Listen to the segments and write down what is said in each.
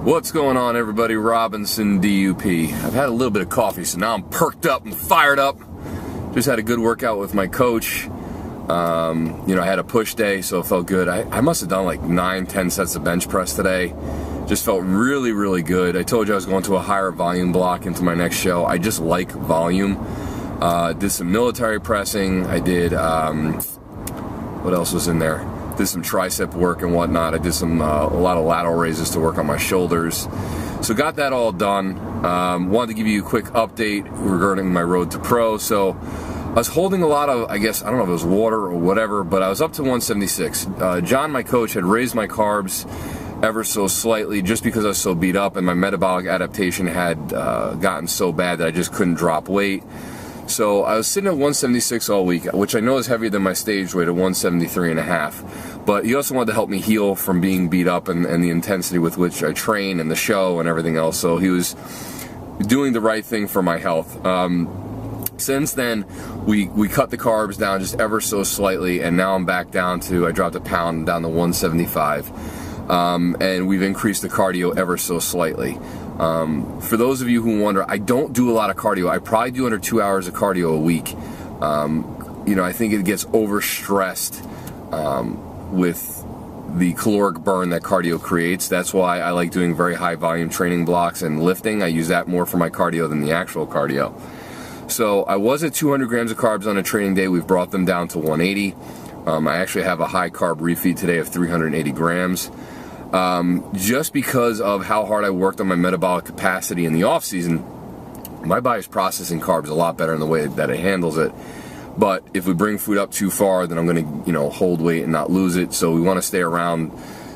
What's going on, everybody? Robinson DUP. I've had a little bit of coffee, so now I'm perked up and fired up. Just had a good workout with my coach. I had a push day, so it felt good. I must have done like 9-10 sets of bench press today. Just felt really, really good. I told you I was going to a higher volume block into my next show. I just like volume. Did some military pressing. I did, what else was in there? Did some tricep work and whatnot. I did a lot of lateral raises to work on my shoulders. So got that all done. Wanted to give you a quick update regarding my road to pro. So I was holding a lot of, I don't know if it was water or whatever, but I was up to 176. John, my coach, had raised my carbs ever so slightly just because I was so beat up and my metabolic adaptation had gotten so bad that I just couldn't drop weight. So I was sitting at 176 all week, which I know is heavier than my stage weight at 173.5. But he also wanted to help me heal from being beat up and the intensity with which I train and the show and everything else. So he was doing the right thing for my health. Since then, we cut the carbs down just ever so slightly, and now I'm back down to, I dropped a pound down to 175. And we've increased the cardio ever so slightly. For those of you who wonder, I don't do a lot of cardio. I probably do under 2 hours of cardio a week. I think it gets overstressed with the caloric burn that cardio creates. That's why I like doing very high volume training blocks and lifting. I use that more for my cardio than the actual cardio. So I was at 200 grams of carbs on a training day. We've brought them down to 180. I actually have a high carb refeed today of 380 grams. Just because of how hard I worked on my metabolic capacity in the off season, my body's processing carbs a lot better in the way that it handles it. But if we bring food up too far, then I'm going to, hold weight and not lose it. So we want to stay around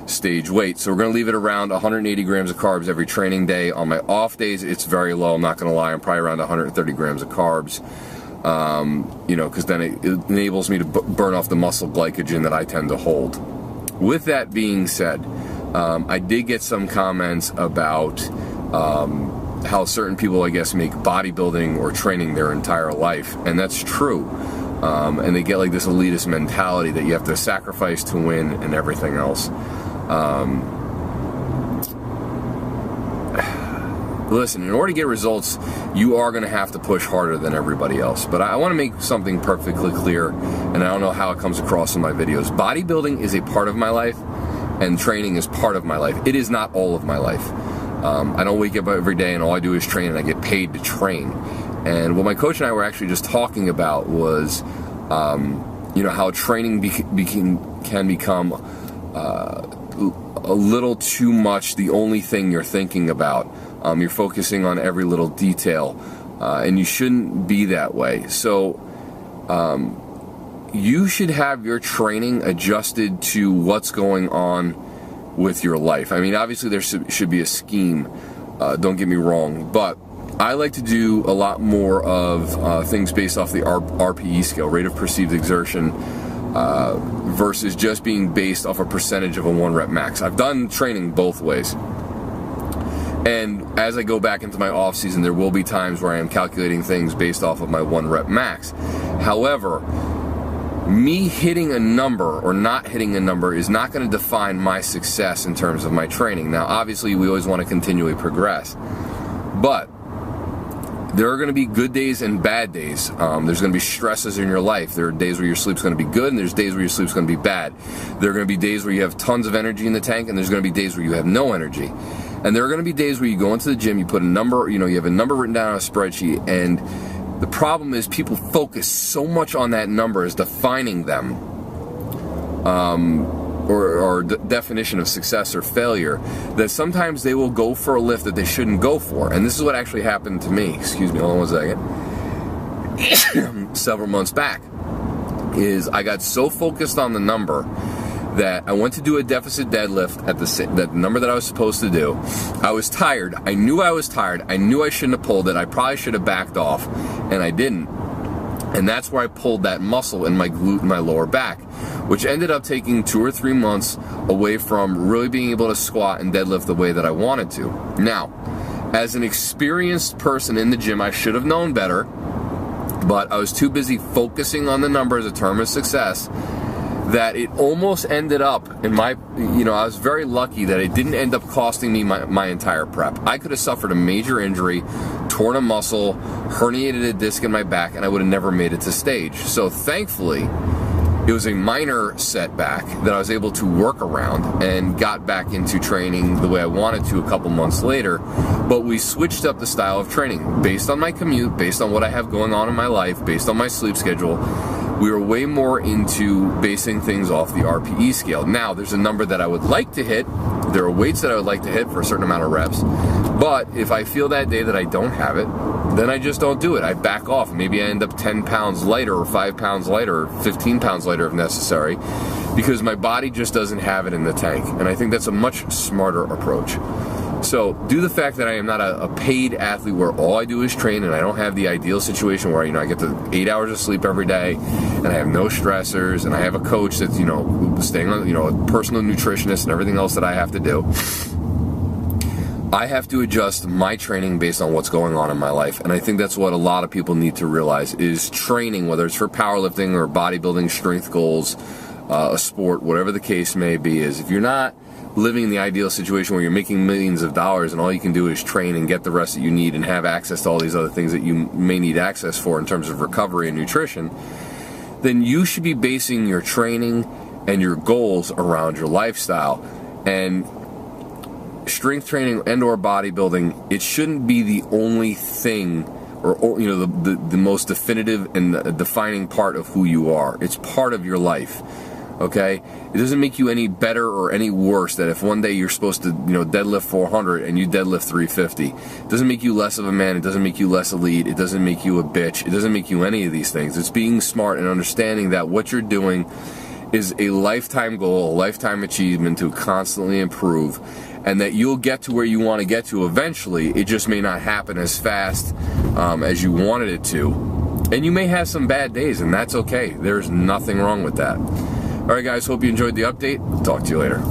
stage weight. So we're going to leave it around 180 grams of carbs every training day. On my off days, it's very low. I'm not going to lie. I'm probably around 130 grams of carbs. Because then it enables me to burn off the muscle glycogen that I tend to hold. With that being said, I did get some comments about how certain people, make bodybuilding or training their entire life, and that's true. And they get like this elitist mentality that you have to sacrifice to win and everything else. Listen, in order to get results, you are going to have to push harder than everybody else. But I want to make something perfectly clear, and I don't know how it comes across in my videos. Bodybuilding is a part of my life, and training is part of my life. It is not all of my life. I don't wake up every day and all I do is train, and I get paid to train. And what my coach and I were actually just talking about was, how training can become a little too much the only thing you're thinking about. You're focusing on every little detail, and you shouldn't be that way. So you should have your training adjusted to what's going on with your life. Obviously there should be a scheme, don't get me wrong, but I like to do a lot more of things based off the RPE scale, rate of perceived exertion, versus just being based off a percentage of a 1 rep max. I've done training both ways. And as I go back into my off season, there will be times where I am calculating things based off of my 1 rep max. However, me hitting a number or not hitting a number is not going to define my success in terms of my training. Now, obviously, we always want to continually progress, but there are going to be good days and bad days. There's going to be stresses in your life. There are days where your sleep's going to be good, and there's days where your sleep's going to be bad. There are going to be days where you have tons of energy in the tank, and there's going to be days where you have no energy. And there are going to be days where you go into the gym, you put a number, you have a number written down on a spreadsheet, and the problem is people focus so much on that number as defining them, or definition of success or failure, that sometimes they will go for a lift that they shouldn't go for. And this is what actually happened to me, excuse me, hold on 1 second, several months back, is I got so focused on the number that I went to do a deficit deadlift at the number that I was supposed to do. I was tired. I knew I was tired. I knew I shouldn't have pulled it. I probably should have backed off, and I didn't. And that's where I pulled that muscle in my glute and my lower back, which ended up taking 2 or 3 months away from really being able to squat and deadlift the way that I wanted to. Now, as an experienced person in the gym, I should have known better, but I was too busy focusing on the number as a term of success that it almost ended up in my, I was very lucky that it didn't end up costing me my entire prep. I could have suffered a major injury, torn a muscle, herniated a disc in my back, and I would have never made it to stage. So thankfully, it was a minor setback that I was able to work around and got back into training the way I wanted to a couple months later. But we switched up the style of training based on my commute, based on what I have going on in my life, based on my sleep schedule. We were way more into basing things off the RPE scale. Now, there's a number that I would like to hit. There are weights that I would like to hit for a certain amount of reps. But if I feel that day that I don't have it, then I just don't do it. I back off. Maybe I end up 10 pounds lighter or 5 pounds lighter or 15 pounds lighter if necessary, because my body just doesn't have it in the tank. And I think that's a much smarter approach. So, due to the fact that I am not a paid athlete where all I do is train and I don't have the ideal situation where, I get the 8 hours of sleep every day and I have no stressors and I have a coach that's, staying on, a personal nutritionist and everything else that I have to do, I have to adjust my training based on what's going on in my life. And I think that's what a lot of people need to realize is training, whether it's for powerlifting or bodybuilding, strength goals, a sport, whatever the case may be, is if you're not living in the ideal situation where you're making millions of dollars and all you can do is train and get the rest that you need and have access to all these other things that you may need access for in terms of recovery and nutrition, then you should be basing your training and your goals around your lifestyle. And strength training and or bodybuilding, it shouldn't be the only thing or the most definitive and the defining part of who you are. It's part of your life. Okay, it doesn't make you any better or any worse that if one day you're supposed to, deadlift 400 and you deadlift 350. It doesn't make you less of a man. It doesn't make you less elite. It doesn't make you a bitch. It doesn't make you any of these things. It's being smart and understanding that what you're doing is a lifetime goal, a lifetime achievement to constantly improve, and that you'll get to where you want to get to eventually. It just may not happen as fast as you wanted it to. And you may have some bad days, and that's okay. There's nothing wrong with that. All right, guys, hope you enjoyed the update. Talk to you later.